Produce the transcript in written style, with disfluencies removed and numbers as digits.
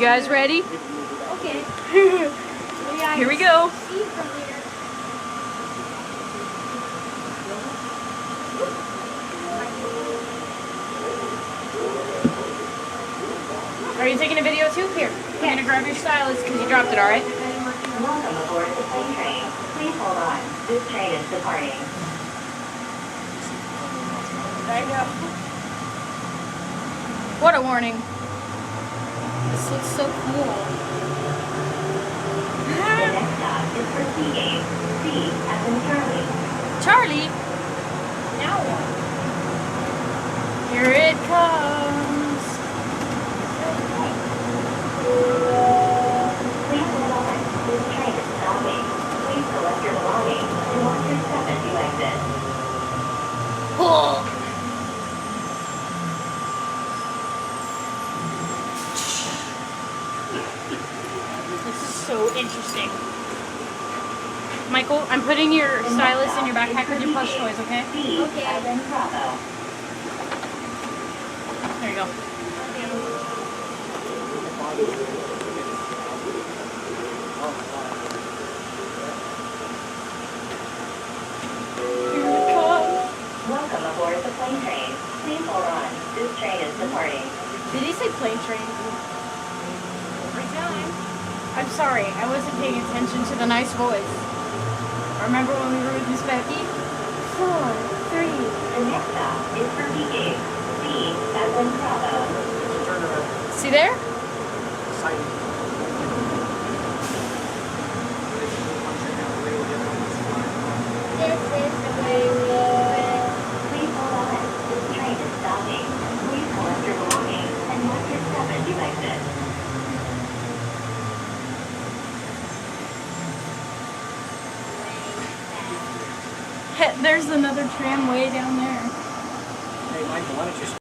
guys ready? Okay. Here we go. See from here. Are you taking a video too? Here. I'm gonna grab your stylus because you dropped it, alright? Welcome aboard the plane train. Please hold on. This train is departing. I know. What a warning. This looks so cool. The next stop is for Seagate. C as in Charlie. Charlie, Now what? here it comes. Please hold on. This train is stopping. Please collect your belongings and watch your step as you exit. Oh. This is so interesting. Michael, I'm putting your stylus in your backpack with your plush toys, okay? C as in Bravo. There you go. Here it comes. Welcome aboard the plane train. Please hold on. This train is departing. Did he say plane train? Every time. I'm sorry, I wasn't paying attention to the nice voice. Remember when we were with Miss Becky? 4, 3. The next stop is for Seagate. C as in Bravo. See there? This is the way we do it. Please hold on. This train is stopping. Please collect your belongings and watch your step as you exit. There's another tram way down there. Hey, Michael, why don't you